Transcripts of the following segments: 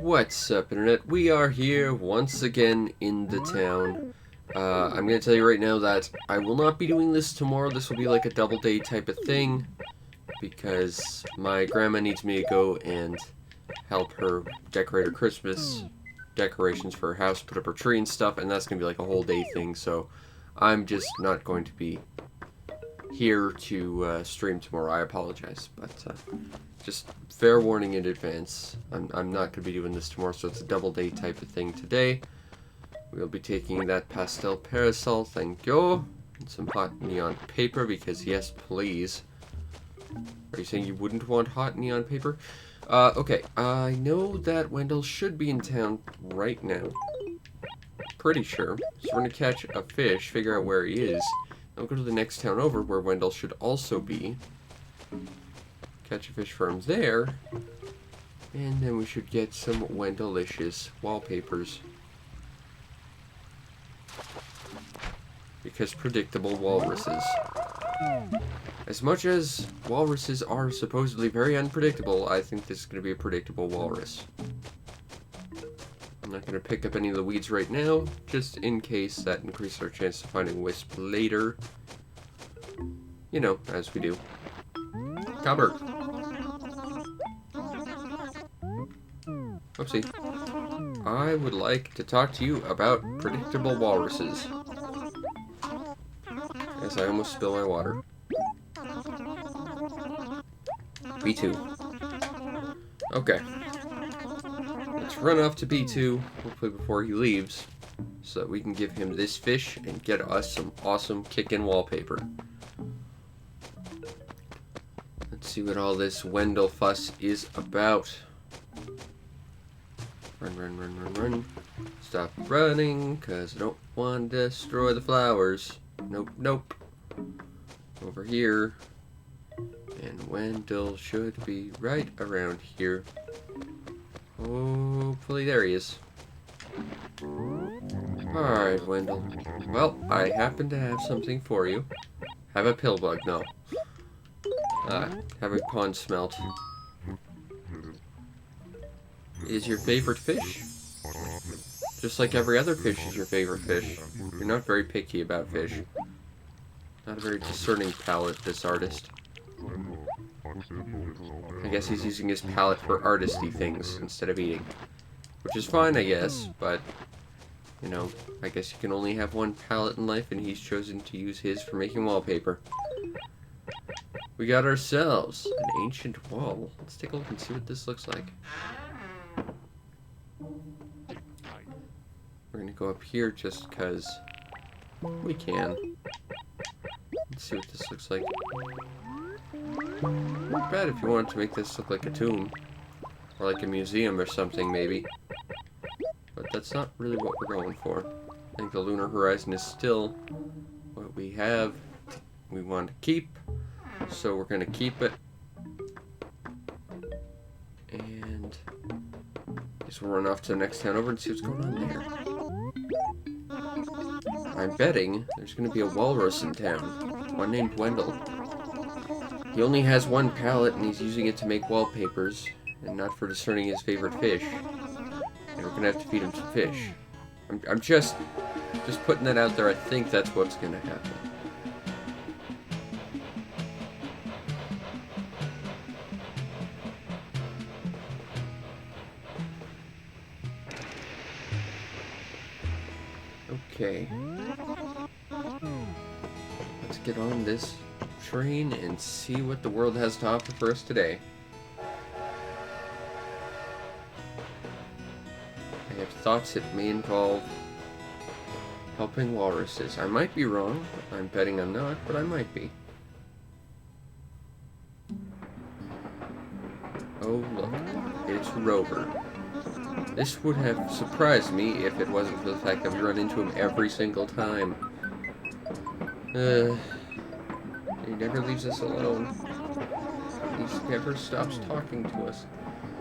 What's up, Internet? We are here once again in the town. I'm going to tell you right now that I will not be doing this tomorrow. This will be like a double day type of thing, because my grandma needs me to go and help her decorate her Christmas decorations for her house, put up her tree and stuff, and that's going to be like a whole day thing, so I'm just not going to be here to stream tomorrow. I apologize, but just fair warning in advance. I'm not going to be doing this tomorrow, so it's a double day type of thing today. We'll be taking that pastel parasol, thank you, and some hot neon paper, because yes, please. Are you saying you wouldn't want hot neon paper? Okay, I know that Wendell should be in town right now. Pretty sure. So we're going to catch a fish, figure out where he is. Then we'll go to the next town over, where Wendell should also be. Catch a fish from there. And then we should get some Wendelicious wallpapers. Because predictable walruses. As much as walruses are supposedly very unpredictable, I think this is going to be a predictable walrus. I'm not going to pick up any of the weeds right now, just in case that increases our chance of finding wisp later. You know, as we do. Cowbird. Oopsie. I would like to talk to you about predictable walruses. As I almost spill my water. B2. Okay. Let's run off to B2, hopefully before he leaves, so that we can give him this fish and get us some awesome kickin' wallpaper. Let's see what all this Wendell fuss is about. Run, run, run, run, run. Stop running, because I don't want to destroy the flowers. Nope, nope. Over here. And Wendell should be right around here. Hopefully there he is. Alright, Wendell. Well, I happen to have something for you. Have a pill bug, no. Have a pond smelt. Is your favorite fish? Just like every other fish is your favorite fish. You're not very picky about fish. Not a very discerning palate, this artist. I guess he's using his palate for artisty things instead of eating. Which is fine, I guess, but, you know, I guess you can only have one palate in life, and he's chosen to use his for making wallpaper. We got ourselves an ancient wall. Let's take a look and see what this looks like. We're gonna go up here just because we can. Let's see what this looks like. Not bad if you wanted to make this look like a tomb. Or like a museum or something, maybe. But that's not really what we're going for. I think the lunar horizon is still what we have. We want to keep. So we're going to keep it. And I guess we'll run off to the next town over and see what's going on there. I'm betting there's going to be a walrus in town. One named Wendell. He only has one palette, and he's using it to make wallpapers, and not for discerning his favorite fish. And we're gonna have to feed him some fish. I'm just putting that out there. I think that's what's gonna happen. Okay. Let's get on this train and see what the world has to offer for us today. I have thoughts it may involve helping walruses. I might be wrong. I'm betting I'm not, but I might be. Oh, look. It's Rover. This would have surprised me if it wasn't for the fact that we run into him every single time. He never leaves us alone. He never stops talking to us.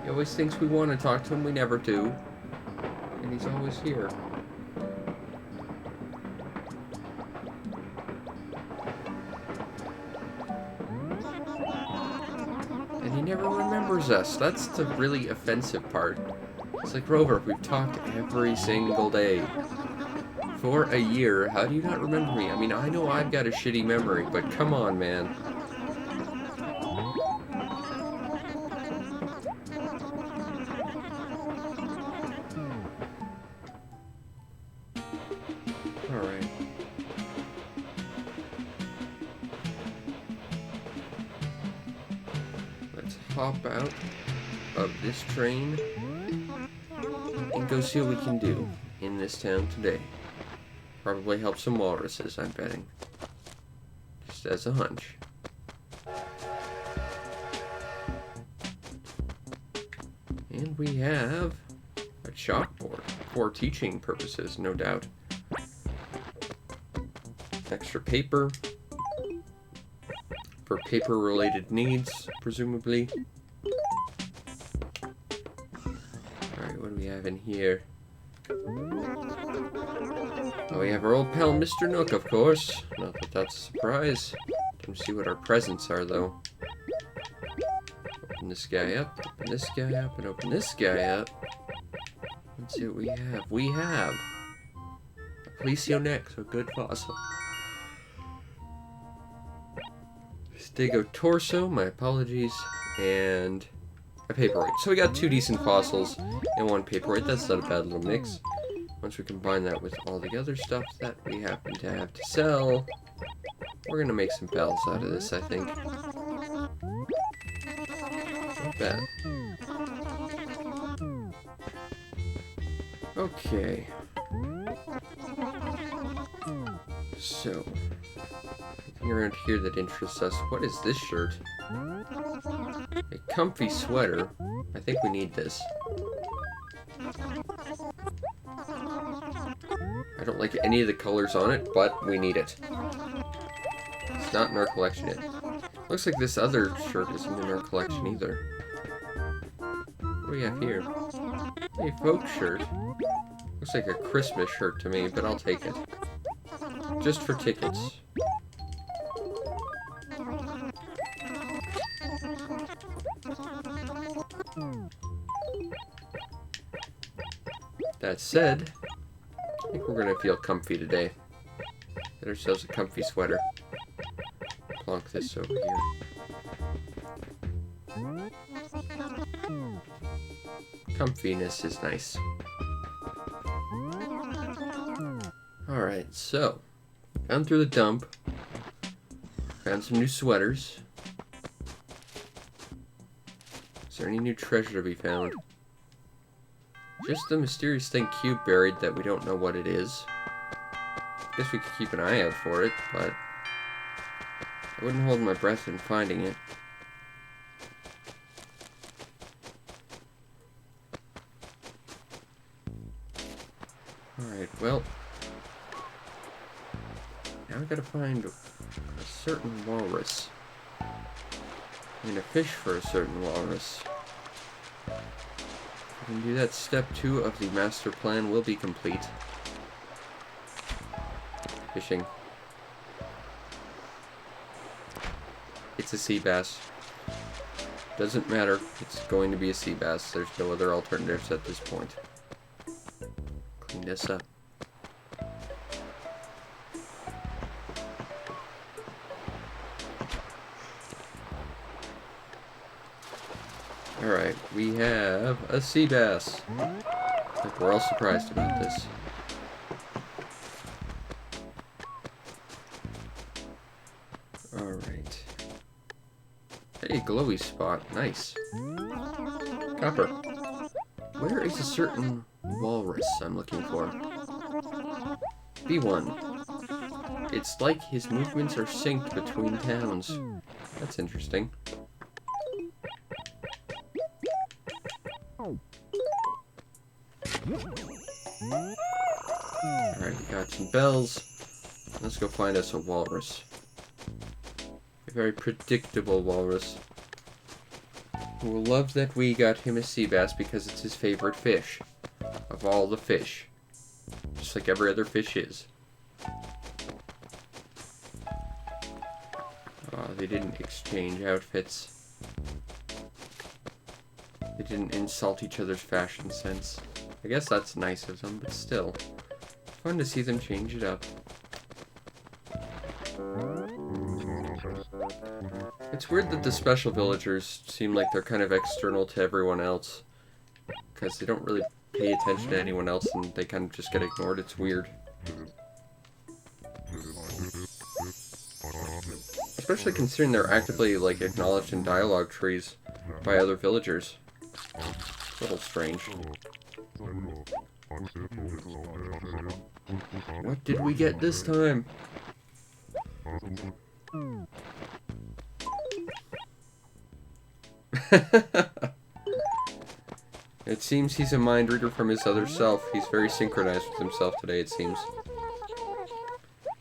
He always thinks we want to talk to him, we never do. And he's always here. And he never remembers us. That's the really offensive part. It's like, Rover, we've talked every single day. For a year, how do you not remember me? I mean, I know I've got a shitty memory, but come on, man. Alright. Let's hop out of this train and go see what we can do in this town today. Probably help some walruses, I'm betting. Just as a hunch. And we have a chalkboard for teaching purposes, no doubt. Extra paper for paper-related needs, presumably. Alright, what do we have in here? Oh, we have our old pal Mr. Nook, of course. Not that that's a surprise. Don't see what our presents are, though. Open this guy up, open this guy up, and open this guy up. Let's see what we have. We have a Plesionex, a good fossil. Stego torso, my apologies, and a paperweight. So we got 2 decent fossils and 1 paperweight. That's not a bad little mix. Once we combine that with all the other stuff that we happen to have to sell, we're gonna make some bells out of this, I think. Not bad. Okay. So, anything around here that interests us. What is this shirt? A comfy sweater. I think we need this. I don't like any of the colors on it, but we need it. It's not in our collection yet. Looks like this other shirt isn't in our collection either. What do we have here? A folk shirt. Looks like a Christmas shirt to me, but I'll take it. Just for tickets. That said, I think we're gonna feel comfy today. Get ourselves a comfy sweater. Plonk this over here. Comfiness is nice. Alright, so, gone through the dump. Found some new sweaters. Is there any new treasure to be found? Just the mysterious thing cube buried that we don't know what it is. Guess we could keep an eye out for it, but I wouldn't hold my breath in finding it. Alright, well, now I gotta find a certain walrus. I mean, a fish for a certain walrus. If we can do that, step 2 of the master plan will be complete. Fishing. It's a sea bass. Doesn't matter, it's going to be a sea bass. There's no other alternatives at this point. Clean this up. Alright, we have a sea bass. I think we're all surprised about this. Alright. Hey, glowy spot. Nice. Copper. Where is a certain walrus I'm looking for? B1. It's like his movements are synced between towns. That's interesting. Alright, we got some bells. Let's go find us a walrus. A very predictable walrus. Who will love that we got him a sea bass because it's his favorite fish. Of all the fish. Just like every other fish is. They didn't exchange outfits. They didn't insult each other's fashion sense. I guess that's nice of them, but still. Fun to see them change it up. It's weird that the special villagers seem like they're kind of external to everyone else. Because they don't really pay attention to anyone else and they kind of just get ignored. It's weird. Especially considering they're actively, like, acknowledged in dialogue trees by other villagers. It's a little strange. What did we get this time? It seems he's a mind reader from his other self. He's very synchronized with himself today, it seems.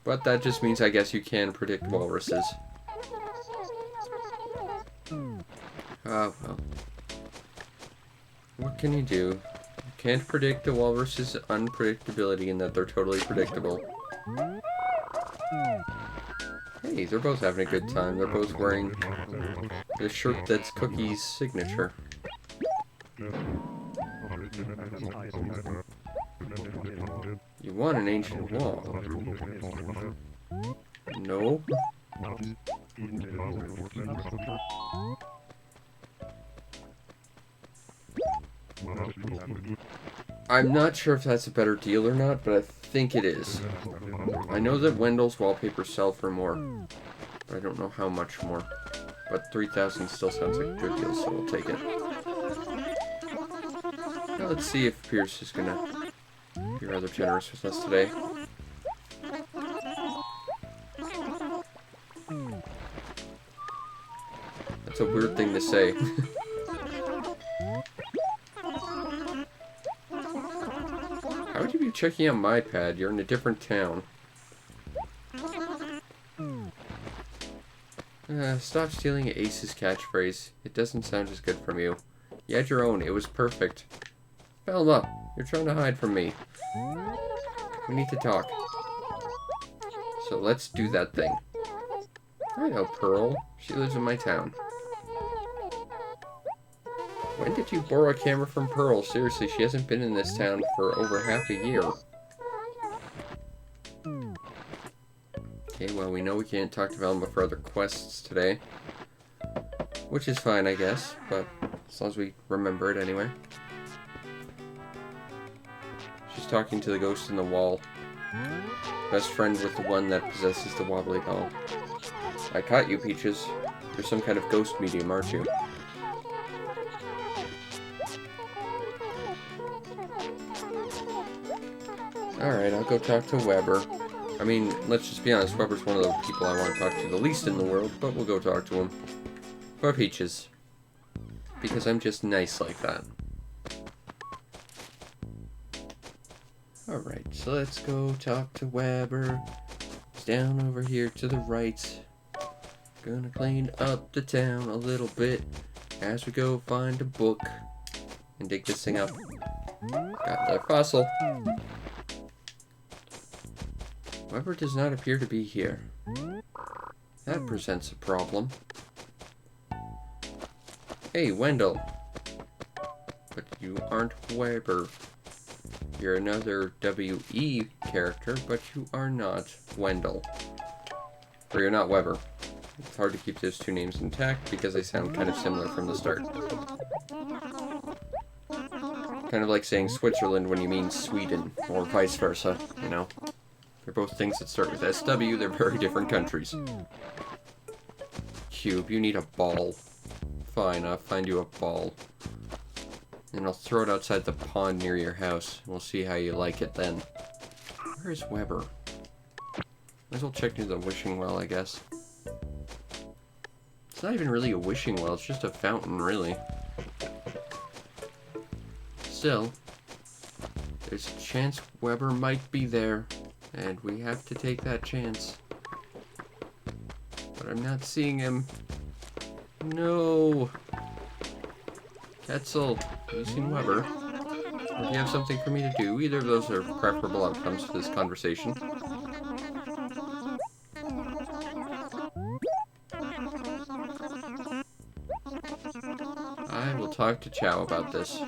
But that just means, I guess, you can predict walruses. Ah, well. What can you do? You can't predict a walrus's unpredictability in that they're totally predictable. Hey, they're both having a good time. They're both wearing the shirt that's Cookie's signature. You want an ancient wall? No. I'm not sure if that's a better deal or not, but I think it is. I know that Wendell's wallpapers sell for more, but I don't know how much more. But 3,000 still sounds like a good deal, so we'll take it. Now let's see if Pierce is gonna be rather generous with us today. That's a weird thing to say. How would you be checking out my pad? You're in a different town. Stop stealing Ace's catchphrase. It doesn't sound as good from you. You had your own. It was perfect. Bell him up. You're trying to hide from me. We need to talk. So let's do that thing. I know Pearl. She lives in my town. When did you borrow a camera from Pearl? Seriously, she hasn't been in this town for over half a year. Okay, well, we know we can't talk to Velma for other quests today. Which is fine, I guess, but as long as we remember it anyway. She's talking to the ghost in the wall. Best friend with the one that possesses the wobbly doll. I caught you, Peaches. You're some kind of ghost medium, aren't you? Alright, I'll go talk to Weber. I mean, let's just be honest, Weber's one of the people I want to talk to the least in the world, but we'll go talk to him. For Peaches. Because I'm just nice like that. Alright, so let's go talk to Weber. He's down over here to the right. Gonna clean up the town a little bit as we go find a book and dig this thing up. Got another fossil. Weber does not appear to be here. That presents a problem. Hey, Wendell. But you aren't Weber. You're another W.E. character, but you are not Wendell. Or you're not Weber. It's hard to keep those two names intact because they sound kind of similar from the start. Kind of like saying Switzerland when you mean Sweden, or vice versa, you know? They're both things that start with SW, they're very different countries. Cube, you need a ball. Fine, I'll find you a ball. And I'll throw it outside the pond near your house. We'll see how you like it then. Where's Weber? Might as well check near the wishing well, I guess. It's not even really a wishing well, it's just a fountain, really. Still, there's a chance Weber might be there. And we have to take that chance. But I'm not seeing him. No! Ketzel, have you seen Weber? Or do you have something for me to do? Either of those are preferable outcomes to this conversation. I will talk to Chow about this.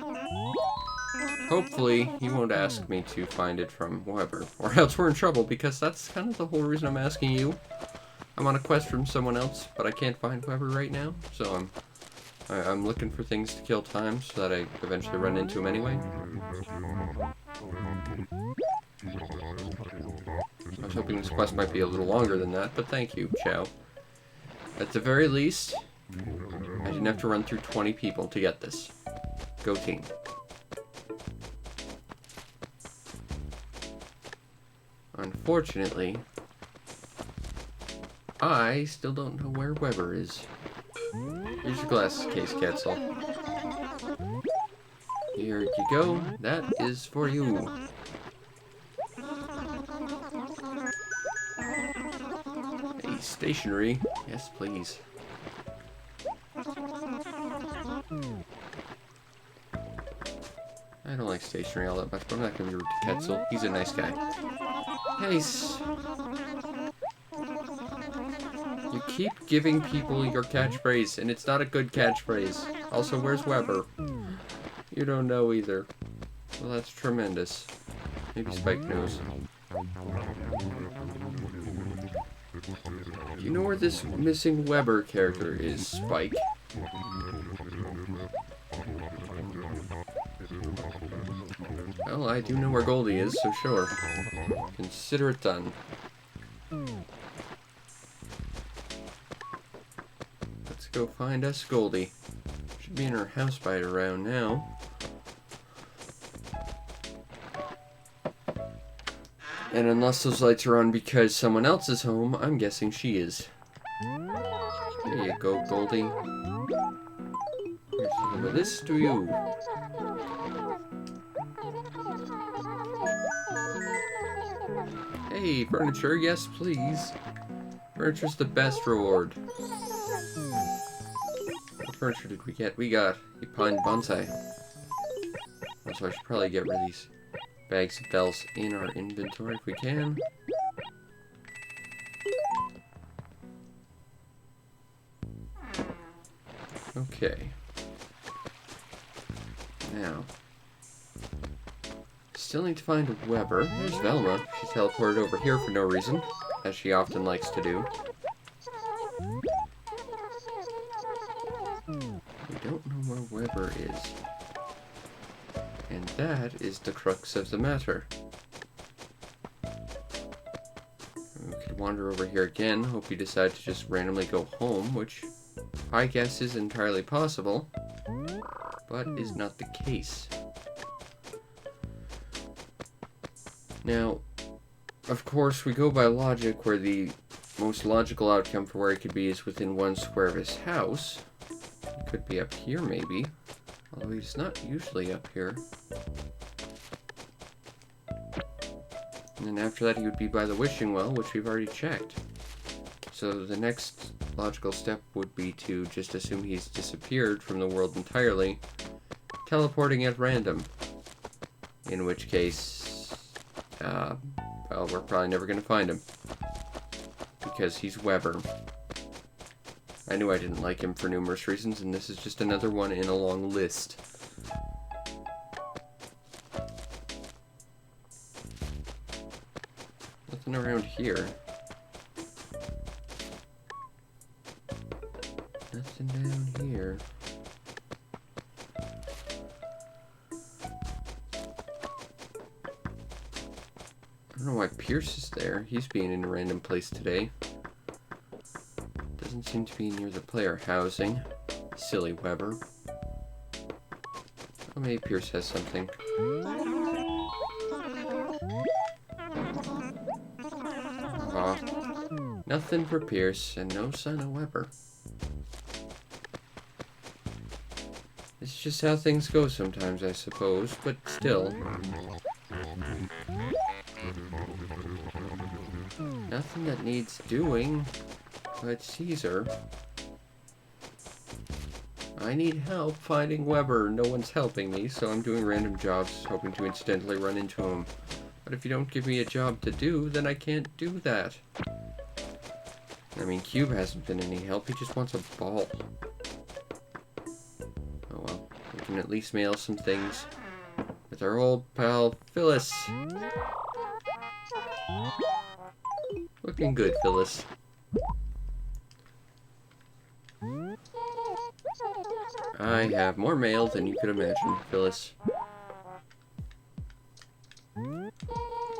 Hopefully, he won't ask me to find it from Weber, or else we're in trouble, because that's kind of the whole reason I'm asking you. I'm on a quest from someone else, but I can't find Weber right now, so I'm looking for things to kill time so that I eventually run into him anyway. I was hoping this quest might be a little longer than that, but thank you, Chow. At the very least, I didn't have to run through 20 people to get this. Go team. Unfortunately, I still don't know where Weber is. Here's your glasses case, Quetzal. Here you go. That is for you. Hey, stationery. Yes, please. I don't like stationery all that much, but I'm not going to be rude to Quetzal. He's a nice guy. Hey, you keep giving people your catchphrase, and it's not a good catchphrase. Also, where's Weber? You don't know either. Well, that's tremendous. Maybe Spike knows. Do you know where this missing Weber character is, Spike? Well, I do know where Goldie is, so sure. Consider it done. Let's go find us Goldie. Should be in her house by around now. And unless those lights are on because someone else is home, I'm guessing she is. There you go, Goldie. Here's some of this to you. Hey, furniture, yes please. Furniture's the best reward. What furniture did we get? We got a pine bonsai. Also, I should probably get rid of these bags of bells in our inventory if we can. Okay. Now. Still need to find Weber. There's Velma. She's teleported over here for no reason, as she often likes to do. We don't know where Weber is. And that is the crux of the matter. We could wander over here again, hope you decide to just randomly go home, which I guess is entirely possible, but is not the case. Now, of course, we go by logic where the most logical outcome for where it could be is within 1 square of his house. It could be up here, maybe. Although he's not usually up here. And then after that he would be by the wishing well, which we've already checked. So the next logical step would be to just assume he's disappeared from the world entirely, teleporting at random. In which case, well, we're probably never going to find him. Because he's Weber. I knew I didn't like him for numerous reasons, and this is just another one in a long list. Nothing around here. Nothing down here. I don't know why Pierce is there. He's being in a random place today. Doesn't seem to be near the player housing. Silly Weber. Oh, maybe Pierce has something. Aw. Nothing for Pierce, and no sign of Weber. It's just how things go sometimes, I suppose, but still. Nothing that needs doing, but Caesar. I need help finding Weber. No one's helping me, so I'm doing random jobs, hoping to incidentally run into him. But if you don't give me a job to do, then I can't do that. I mean, Cube hasn't been any help. He just wants a ball. Oh well. can at least mail some things with our old pal Phyllis. Looking good, Phyllis. I have more mail than you could imagine, Phyllis.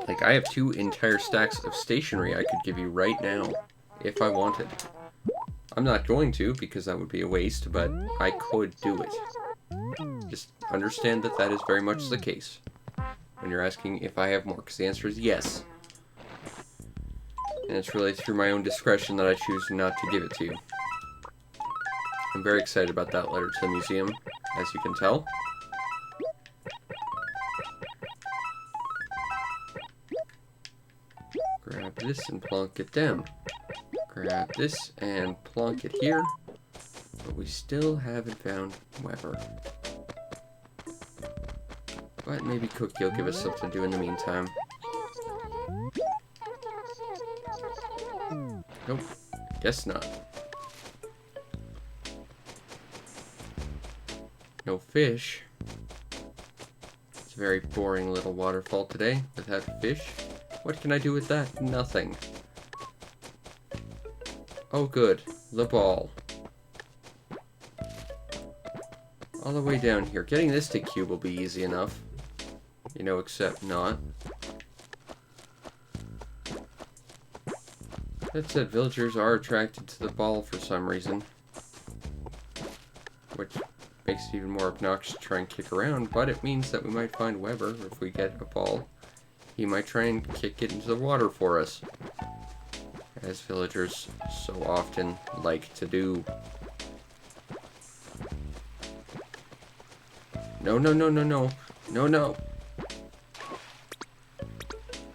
Like, I have 2 entire stacks of stationery I could give you right now, if I wanted. I'm not going to, because that would be a waste, but I could do it. Just understand that that is very much the case when you're asking if I have more, because the answer is yes. And it's really through my own discretion that I choose not to give it to you. I'm very excited about that letter to the museum, as you can tell. Grab this and plonk it down. Grab this and plonk it here. But we still haven't found Weber. But maybe Cookie will give us something to do in the meantime. Nope. Guess not. No fish. It's a very boring little waterfall today without fish. What can I do with that? Nothing. Oh good, the ball. All the way down here. Getting this to cube will be easy enough. You know, except not. That said, villagers are attracted to the ball for some reason. Which makes it even more obnoxious to try and kick around, but it means that we might find Weber if we get a ball. He might try and kick it into the water for us. As villagers so often like to do. No, no, no, no, no. No, no.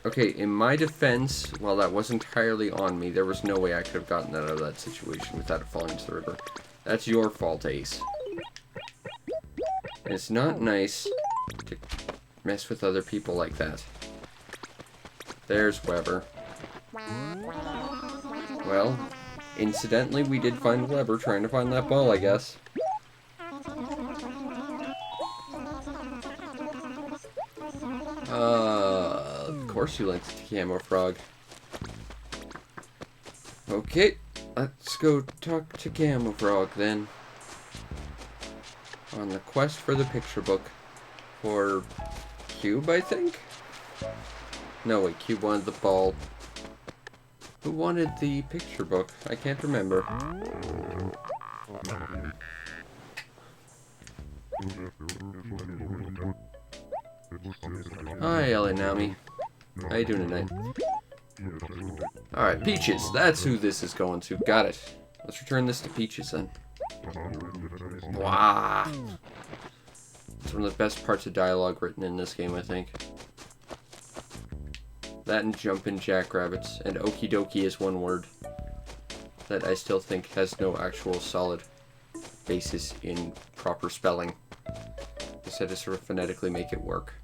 Okay, in my defense, while that was entirely on me, there was no way I could have gotten that out of that situation without it falling into the river. That's your fault, Ace. And it's not nice to mess with other people like that. There's Weber. Well, incidentally, we did find Weber trying to find that ball, I guess. Of course you like the camo frog. Okay, let's go talk to Camo Frog then. On the quest for the picture book. For Cube, I think? No, wait, Cube wanted the ball. Who wanted the picture book? I can't remember. Hi, Elinami. How you doing tonight? Alright, Peaches. That's who this is going to. Got it. Let's return this to Peaches then. Wow. It's one of the best parts of dialogue written in this game, I think. That and Jumpin' Jackrabbits. And Okie Dokie is one word that I still think has no actual solid basis in proper spelling. I said to sort of phonetically make it work.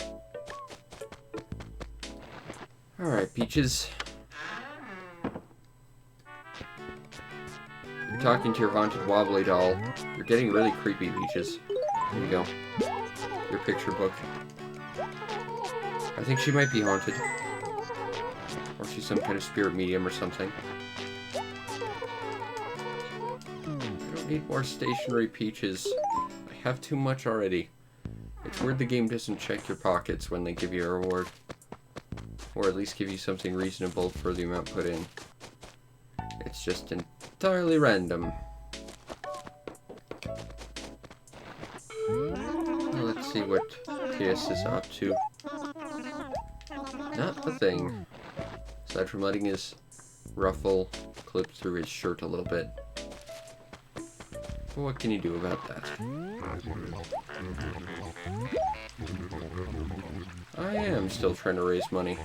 Alright, Peaches. You're talking to your haunted wobbly doll. You're getting really creepy, Peaches. There you go. Your picture book. I think she might be haunted. Or she's some kind of spirit medium or something. I don't need more stationary, Peaches. I have too much already. It's weird the game doesn't check your pockets when they give you a reward. Or at least give you something reasonable for the amount put in. It's just entirely random. Well, let's see what TS is up to. Not a thing. Aside from letting his ruffle clip through his shirt a little bit. But what can you do about that? I am still trying to raise money.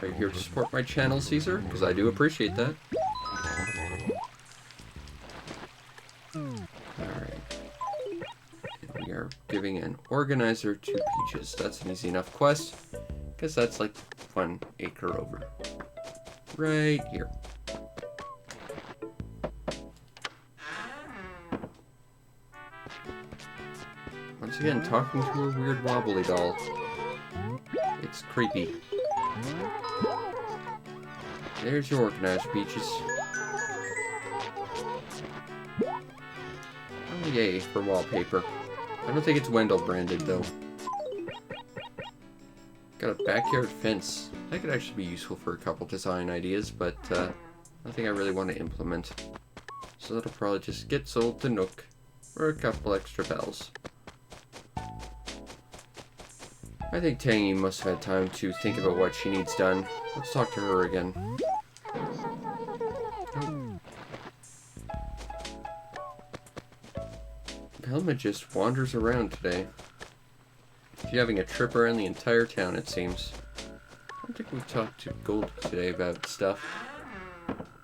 Are you here to support my channel, Caesar? Because I do appreciate that. Alright. We are giving an organizer to Peaches. That's an easy enough quest. Because that's like 1 acre over. Right here. Once again, talking to a weird wobbly doll. It's creepy. There's your organized Peaches. Oh yay, for wallpaper. I don't think it's Wendell branded though. Got a backyard fence. That could actually be useful for a couple design ideas, but nothing I really want to implement. So that'll probably just get sold to Nook for a couple extra bells. I think Tangy must have had time to think about what she needs done. Let's talk to her again. Velma just wanders around today. She's having a trip around the entire town, it seems. I don't think we've talked to Goldie today about stuff.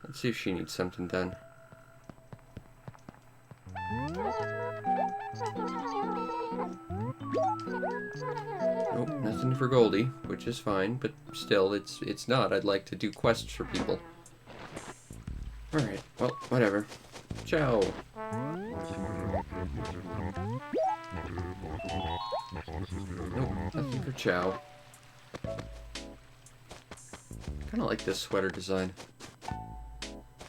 Let's see if she needs something done. Nope, nothing for Goldie, which is fine, but still, it's not. I'd like to do quests for people. Alright, well, whatever. Ciao! Nope, nothing for Chow. Kinda like this sweater design.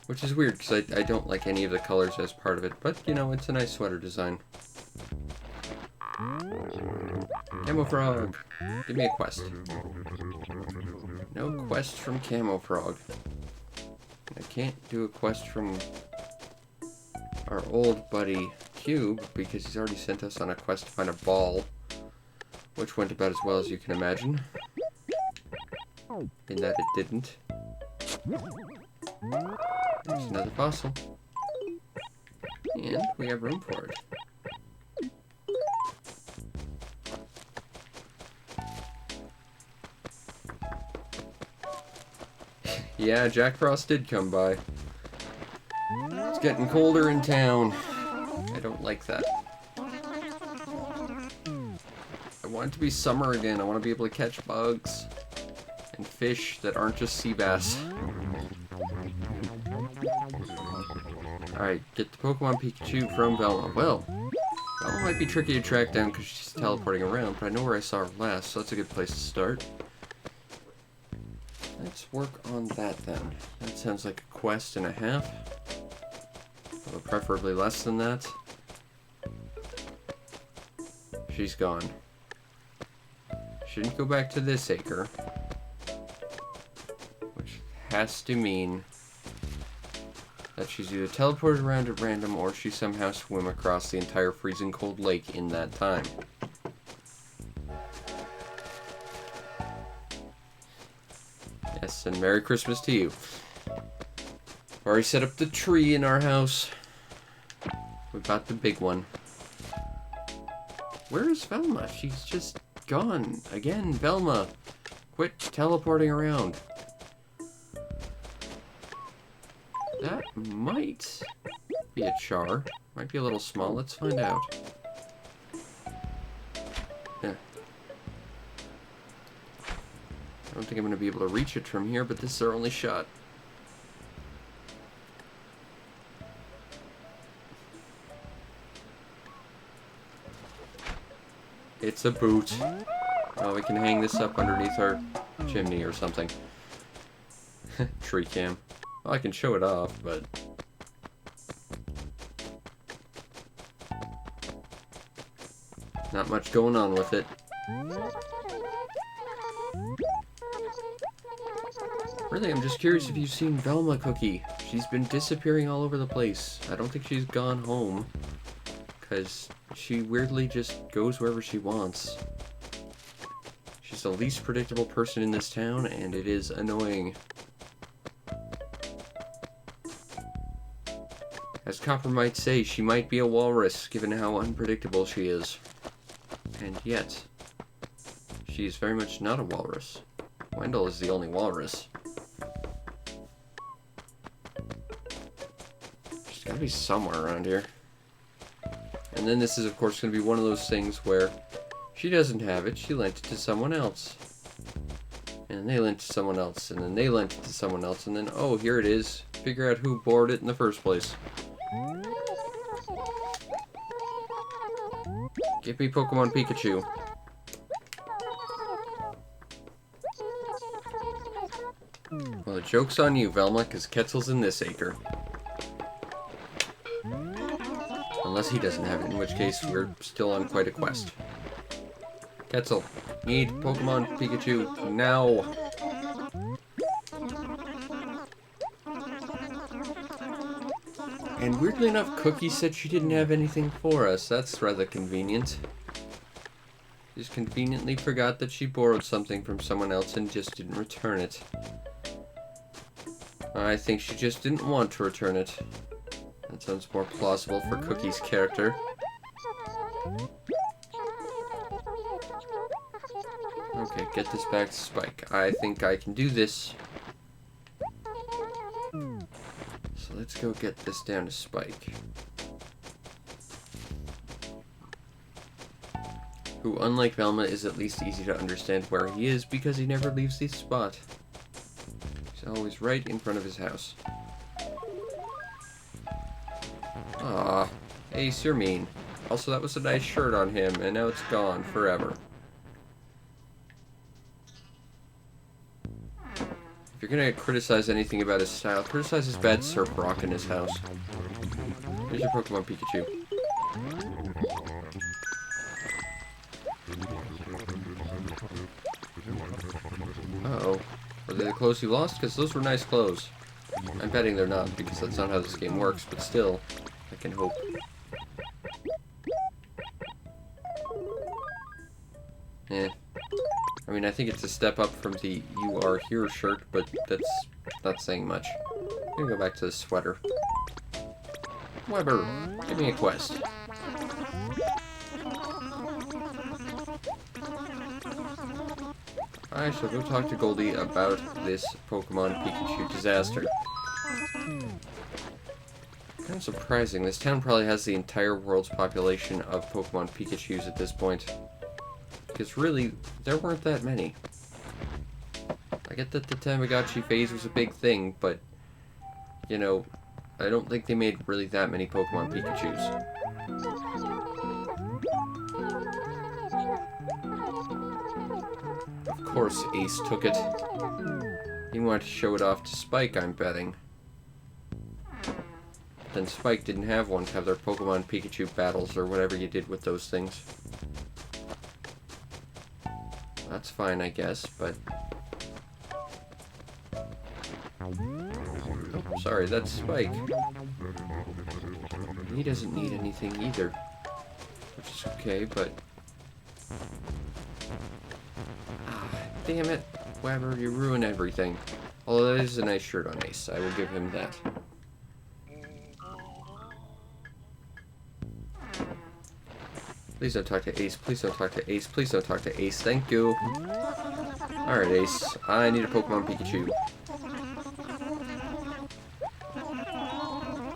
Which is weird, because I don't like any of the colors as part of it, but, you know, it's a nice sweater design. Camo Frog! Give me a quest. No quest from Camo Frog. I can't do a quest from our old buddy Cube, because he's already sent us on a quest to find a ball, which went about as well as you can imagine, in that it didn't. There's another fossil, and we have room for it. Yeah, Jack Frost did come by. It's getting colder in town. I don't like that. I want it to be summer again. I want to be able to catch bugs and fish that aren't just sea bass. Alright, get the Pokemon Pikachu from Velma. Well, Velma might be tricky to track down because she's teleporting around, but I know where I saw her last, so that's a good place to start. Let's work on that then. That sounds like a quest and a half. Although preferably less than that. She's gone. Shouldn't go back to this acre. Which has to mean that she's either teleported around at random or she somehow swam across the entire freezing cold lake in that time. Yes, and Merry Christmas to you. Already set up the tree in our house. We got the big one. Where is Velma? She's just gone. Again, Velma. Quit teleporting around. That might be a char. Might be a little small. Let's find out. Yeah. I don't think I'm going to be able to reach it from here, but this is our only shot. It's a boot. Oh, we can hang this up underneath our chimney or something. Tree cam. Well, I can show it off, but... not much going on with it. Really, I'm just curious if you've seen Velma Cookie. She's been disappearing all over the place. I don't think she's gone home, because she weirdly just goes wherever she wants. She's the least predictable person in this town, and it is annoying. As Copper might say, she might be a walrus, given how unpredictable she is. And yet, she is very much not a walrus. Wendell is the only walrus. She's gotta be somewhere around here. And then this is, of course, going to be one of those things where she doesn't have it, she lent it to someone else. And they lent it to someone else, and then they lent it to someone else, and then, oh, here it is. Figure out who borrowed it in the first place. Give me Pokemon Pikachu. Well, the joke's on you, Velma, because Quetzal's in this acre. Unless he doesn't have it, in which case we're still on quite a quest. Quetzal, need Pokemon Pikachu now. And weirdly enough, Cookie said she didn't have anything for us. That's rather convenient. Just conveniently forgot that she borrowed something from someone else and just didn't return it. I think she just didn't want to return it. That sounds more plausible for Cookie's character. Okay, get this back to Spike. I think I can do this. So let's go get this down to Spike. Who, unlike Velma, is at least easy to understand where he is because he never leaves the spot. He's always right in front of his house. Aw, Ace, you're mean. Also, that was a nice shirt on him, and now it's gone forever. If you're gonna criticize anything about his style, criticize his bad surf rock in his house. Here's your Pokemon Pikachu. Uh-oh. Were they the clothes you lost? Because those were nice clothes. I'm betting they're not, because that's not how this game works, but still, I can hope. Eh. I mean, I think it's a step up from the "You Are Here" shirt, but that's not saying much. I'm gonna go back to the sweater. Weber, give me a quest. I shall go talk to Goldie about this Pokemon Pikachu disaster. Kind of surprising. This town probably has the entire world's population of Pokemon Pikachus at this point. Because really, there weren't that many. I get that the Tamagotchi phase was a big thing, but, you know, I don't think they made really that many Pokemon Pikachus. Of course Ace took it. He wanted to show it off to Spike, I'm betting. But then Spike didn't have one to have their Pokemon Pikachu battles or whatever you did with those things. That's fine, I guess, but... Oh, sorry, that's Spike. He doesn't need anything either. Which is okay, but... Damn it, Weber, you ruin everything. Although that is a nice shirt on Ace, I will give him that. Please don't talk to Ace, please don't talk to Ace, please don't talk to Ace, thank you. Alright, Ace, I need a Pokemon Pikachu.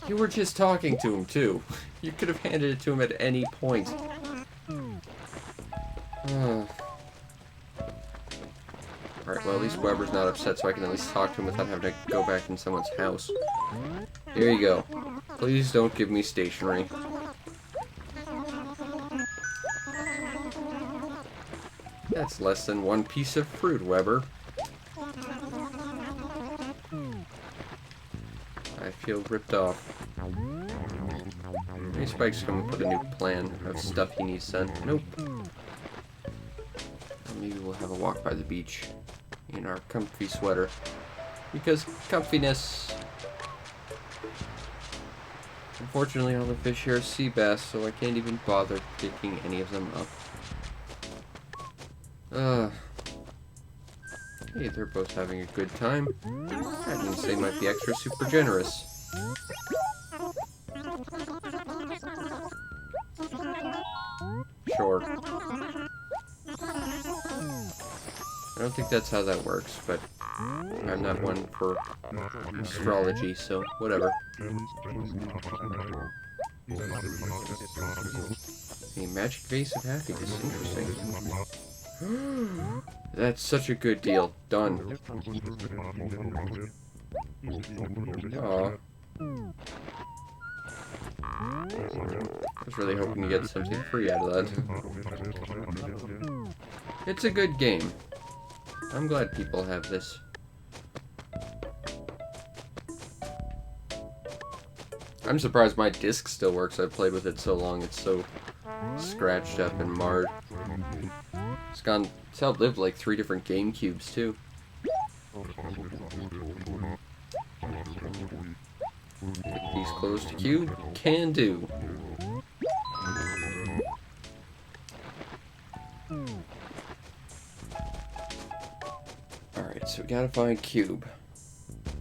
You were just talking to him, too. You could have handed it to him at any point. Alright, well, at least Weber's not upset, so I can at least talk to him without having to go back in someone's house. Here you go. Please don't give me stationery. That's less than one piece of fruit, Weber. I feel ripped off. Maybe Spike's come up with a new plan of stuff he needs done. Nope. Maybe we'll have a walk by the beach in our comfy sweater. Because comfiness. Unfortunately, all the fish here are sea bass, so I can't even bother picking any of them up. Hey, they're both having a good time. That means they might be extra super generous. Sure. I don't think that's how that works, but I'm not one for astrology, so whatever. A magic vase of happiness. Interesting. That's such a good deal. Done. Aww. was really hoping to get something free out of that. It's a good game. I'm glad people have this. I'm surprised my disc still works. I've played with it so long. It's so scratched up and marred. It's outlived like 3 different GameCubes too. Get these close to cube. Can do. Alright, so we gotta find Cube.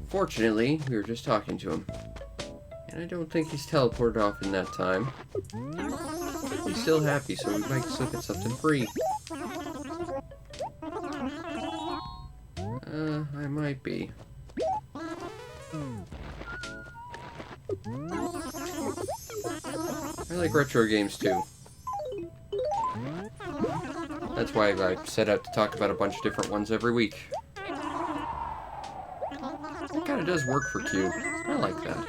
Fortunately, we were just talking to him. And I don't think he's teleported off in that time. He's still happy, so we might still get something free. I might be. I like retro games too. That's why I set out to talk about a bunch of different ones every week. It kind of does work for Cube. I like that.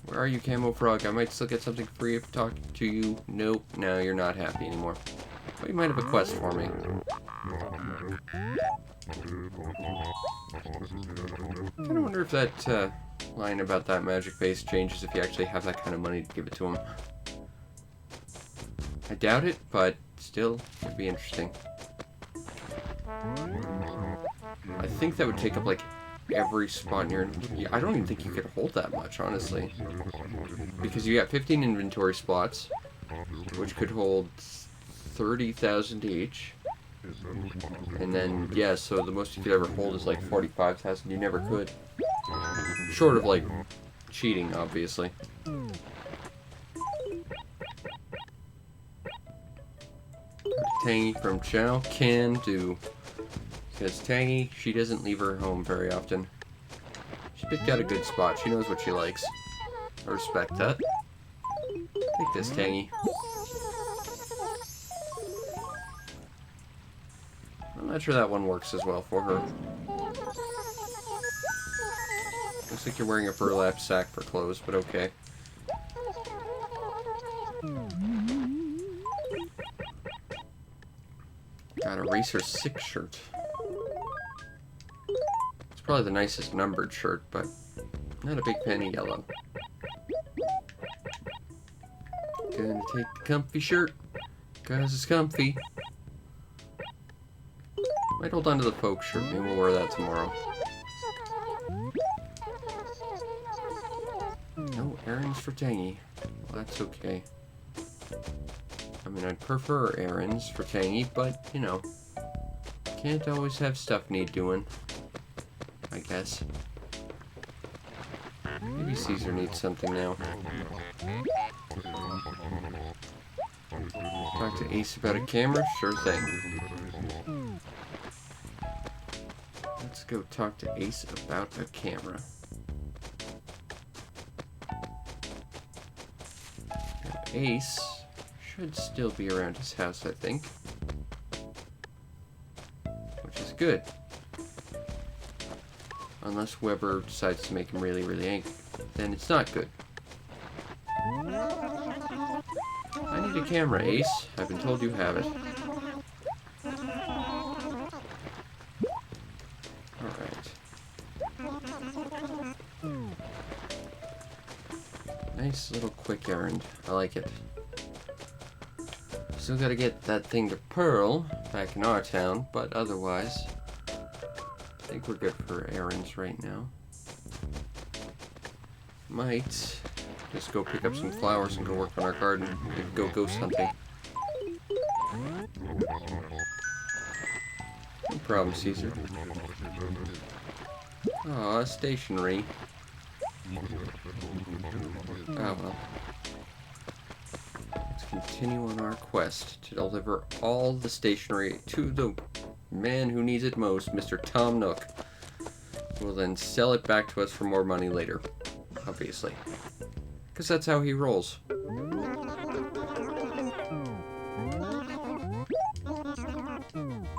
Where are you, Camo Frog? I might still get something free if talking to you. Nope, no, you're not happy anymore. But you might have a quest for me. I kind of wonder if that line about that magic base changes if you actually have that kind of money to give it to him. I doubt it, but still, it'd be interesting. I think that would take up, like, every spot in your... I don't even think you could hold that much, honestly. Because you got 15 inventory spots, which could hold 30,000 each. And then, yeah, so the most you could ever hold is like 45,000. You never could. Short of, like, cheating, obviously. Tangy from Chow can do. Because Tangy, she doesn't leave her home very often. She picked out a good spot. She knows what she likes. I respect that. Take this, Tangy. I'm not sure that one works as well for her. Looks like you're wearing a burlap sack for clothes, but okay. Got a Racer 6 shirt. It's probably the nicest numbered shirt, but not a big fan of yellow. Gonna take the comfy shirt, cause it's comfy. Might hold on to the poke shirt, maybe we'll wear that tomorrow. No errands for Tangy. Well, that's okay. I mean, I'd prefer errands for Tangy, but, you know, can't always have stuff need doing, I guess. Maybe Caesar needs something now. Talk to Ace about a camera? Sure thing. Let's go talk to Ace about a camera. Now, Ace should still be around his house, I think. Which is good. Unless Weber decides to make him really, really angry. Then it's not good. I need a camera, Ace. I've been told you have it. Alright. Nice little quick errand. I like it. Still gotta get that thing to Pearl back in our town, but otherwise, I think we're good for errands right now. Might just go pick up some flowers and go work on our garden. Maybe go ghost hunting. No problem, Caesar. Aw, stationery. Oh well. Let's continue on our quest to deliver all the stationery to the man who needs it most, Mr. Tom Nook. We'll then sell it back to us for more money later, obviously. Because that's how he rolls.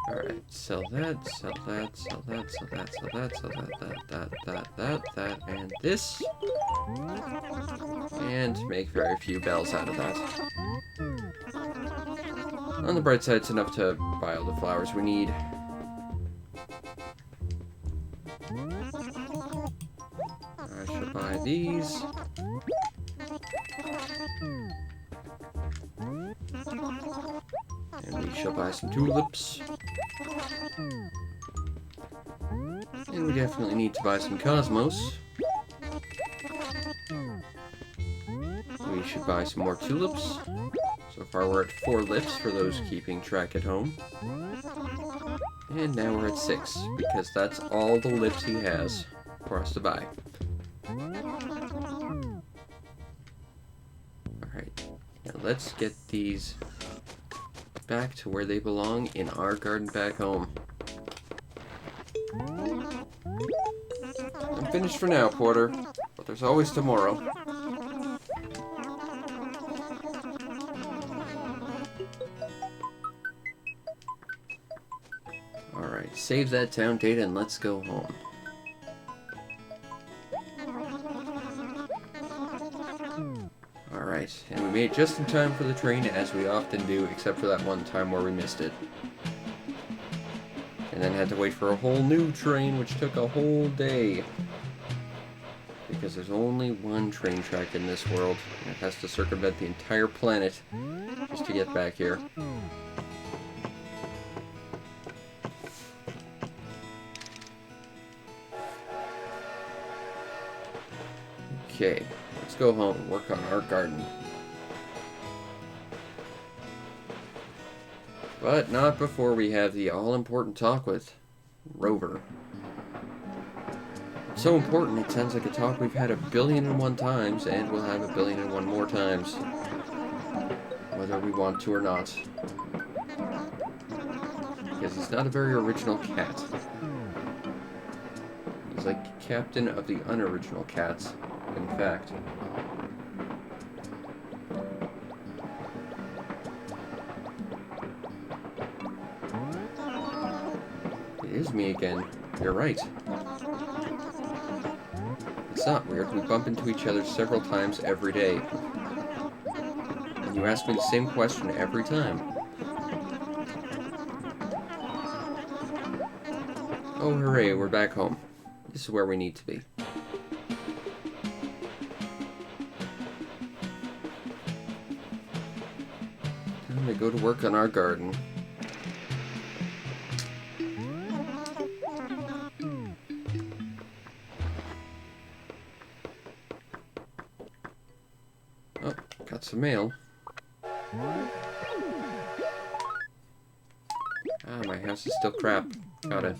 Alright, sell that, sell that, sell that, sell that, sell that, sell that, and this. And make very few bells out of that. On the bright side, it's enough to buy all the flowers we need. I shall buy these. And we shall buy some tulips. And we definitely need to buy some cosmos. We should buy some more tulips. So far we're at 4 lips for those keeping track at home. And now we're at 6, because that's all the lips he has for us to buy. Alright, now let's get these back to where they belong in our garden back home. I'm finished for now, Porter, but there's always tomorrow. Alright, save that town data and let's go home. Alright, and we made it just in time for the train, as we often do, except for that one time where we missed it. And then had to wait for a whole new train, which took a whole day. Because there's only one train track in this world, and it has to circumvent the entire planet just to get back here. Okay, let's go home and work on our garden. But not before we have the all-important talk with Rover. It's so important, it sounds like a talk we've had 1,000,000,001 times, and we'll have 1,000,000,001 more times. Whether we want to or not. Because he's not a very original cat. He's like captain of the unoriginal cats, in fact. It is me again. You're right. It's not weird. We bump into each other several times every day. And you ask me the same question every time. Oh, hooray, we're back home. This is where we need to be. Time to go to work on our garden. Oh, got some mail. Ah, my house is still crap. Got it.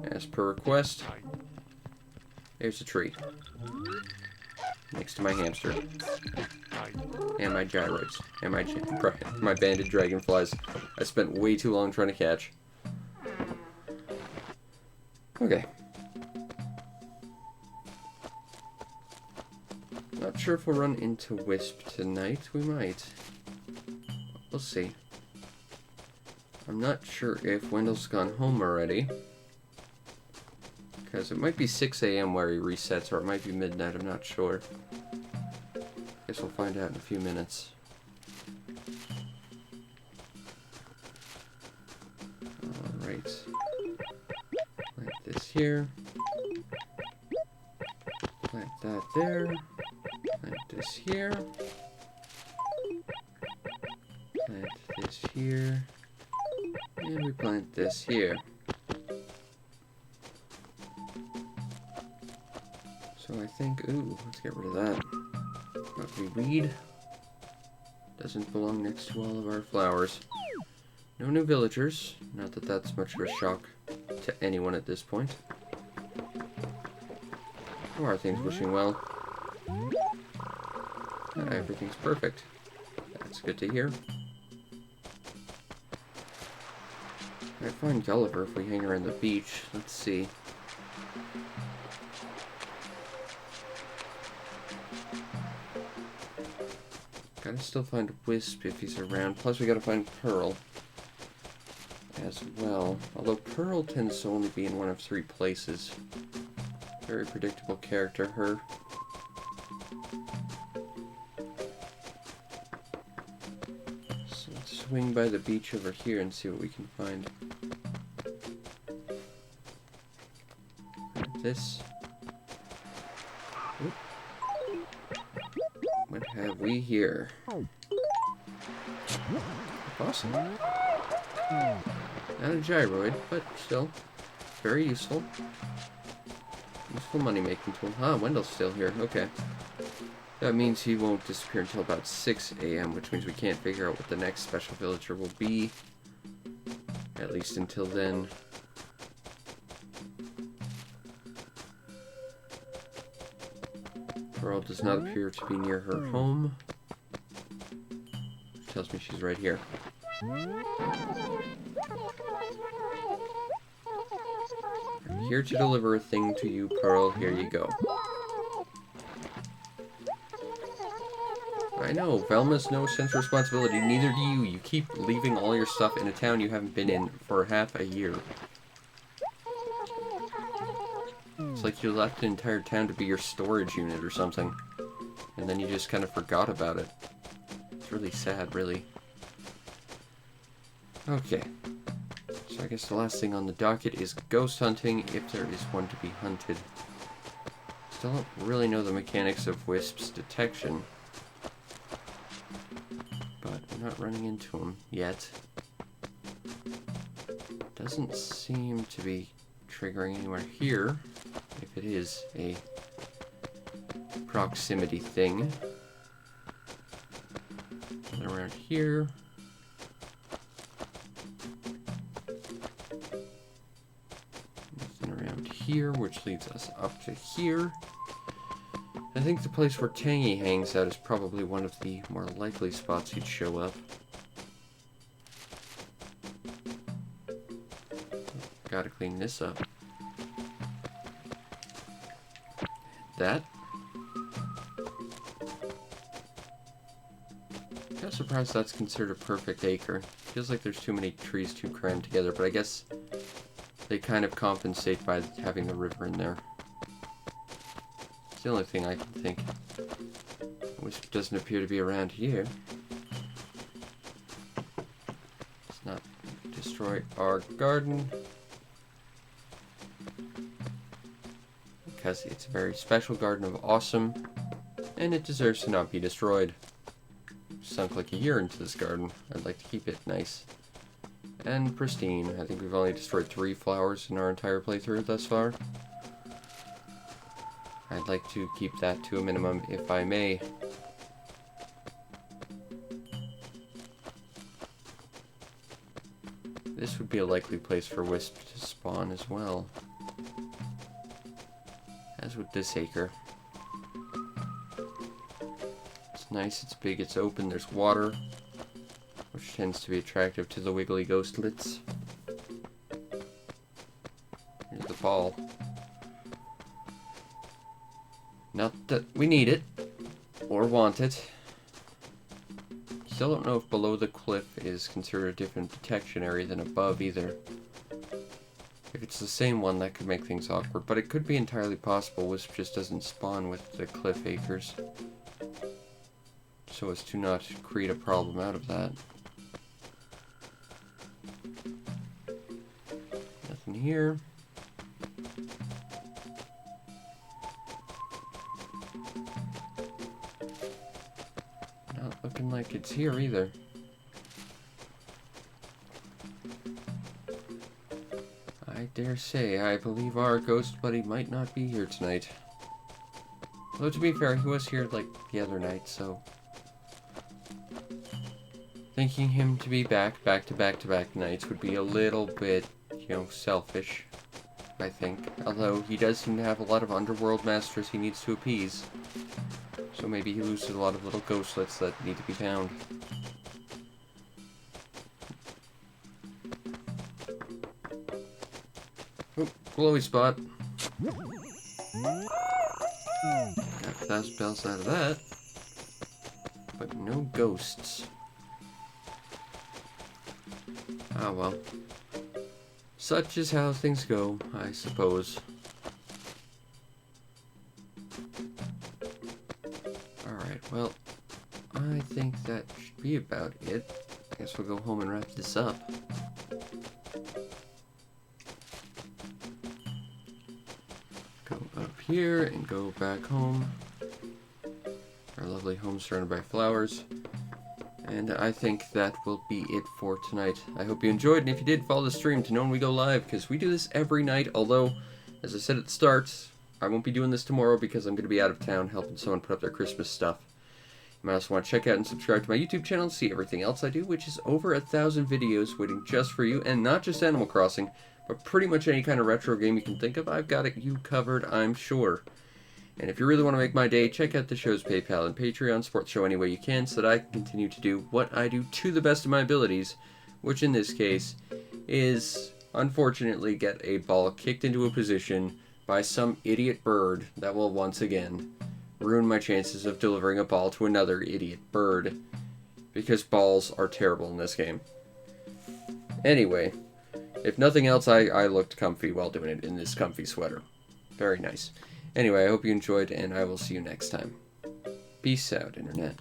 As per request, there's a tree. Next to my hamster. And my gyroids. And my banded dragonflies. I spent way too long trying to catch. Okay. Not sure if we'll run into Wisp tonight. We might. We'll see. I'm not sure if Wendell's gone home already. Because it might be 6 a.m. where he resets, or it might be midnight, I'm not sure. Guess we'll find out in a few minutes. Alright. Plant this here. Plant that there. Plant this here. Plant this here. And we plant this here. So I think, ooh, let's get rid of that. Ugly weed. Doesn't belong next to all of our flowers. No new villagers. Not that that's much of a shock to anyone at this point. How are things wishing well? Everything's perfect. That's good to hear. Might find Gulliver if we hang around the beach. Let's see. Got Gotta still find Wisp if he's around. Plus we gotta find Pearl as well. Although Pearl tends to only be in one of 3 places. Very predictable character, her. So let's swing by the beach over here and see what we can find. This. Oop. What have we here? Awesome. Not a gyroid, but still very useful. Useful money-making tool. Ah, Wendell's still here. Okay. That means he won't disappear until about 6 a.m., which means we can't figure out what the next special villager will be. At least until then. Pearl does not appear to be near her home. Which tells me she's right here. I'm here to deliver a thing to you, Pearl. Here you go. I know, Velma's no sense of responsibility. Neither do you. You keep leaving all your stuff in a town you haven't been in for half a year. It's like you left an entire town to be your storage unit or something. And then you just kind of forgot about it. It's really sad, really. Okay. So I guess the last thing on the docket is ghost hunting, if there is one to be hunted. Still don't really know the mechanics of Wisp's detection. But we're not running into him yet. Doesn't seem to be triggering anywhere here. If it is a proximity thing. And around here. Nothing around here, which leads us up to here. I think the place where Tangy hangs out is probably one of the more likely spots he'd show up. Gotta clean this up. That. Kind of surprised that's considered a perfect acre. Feels like there's too many trees too crammed together, but I guess they kind of compensate by having the river in there. It's the only thing I can think. Wisp doesn't appear to be around here. Let's not destroy our garden. Because it's a very special garden of awesome, and it deserves to not be destroyed. Sunk like a year into this garden. I'd like to keep it nice and pristine. I think we've only destroyed 3 flowers in our entire playthrough thus far. I'd like to keep that to a minimum if I may. This would be a likely place for Wisp to spawn as well. As with this acre. It's nice, it's big, it's open, there's water, which tends to be attractive to the wiggly ghostlets. Here's the ball. Not that we need it, or want it. Still don't know if below the cliff is considered a different detection area than above either. If it's the same one, that could make things awkward, but it could be entirely possible Wisp just doesn't spawn with the cliff acres. So as to not create a problem out of that. Nothing here. Not looking like it's here either. I dare say, I believe our ghost buddy might not be here tonight. Though to be fair, he was here like the other night, so... Thinking him to be back to back nights would be a little bit, you know, selfish, I think. Although he does seem to have a lot of underworld masters he needs to appease. So maybe he loses a lot of little ghostlets that need to be found. Oh, glowy spot. Got 1,000 bells out of that. But no ghosts. Ah, well. Such is how things go, I suppose. Alright, well, I think that should be about it. I guess we'll go home and wrap this up. Go up here and go back home. Our lovely home surrounded by flowers. And I think that will be it for tonight. I hope you enjoyed, and if you did, follow the stream to know when we go live, because we do this every night, although, as I said at the start, I won't be doing this tomorrow because I'm going to be out of town helping someone put up their Christmas stuff. You might also want to check out and subscribe to my YouTube channel and see everything else I do, which is over 1,000 videos waiting just for you, and not just Animal Crossing, but pretty much any kind of retro game you can think of. I've got you covered, I'm sure. And if you really want to make my day, check out the show's PayPal and Patreon. Support the show any way you can so that I can continue to do what I do to the best of my abilities, which in this case is, unfortunately, get a ball kicked into a position by some idiot bird that will once again ruin my chances of delivering a ball to another idiot bird, because balls are terrible in this game. Anyway, if nothing else, I looked comfy while doing it in this comfy sweater. Very nice. Anyway, I hope you enjoyed, and I will see you next time. Peace out, Internet.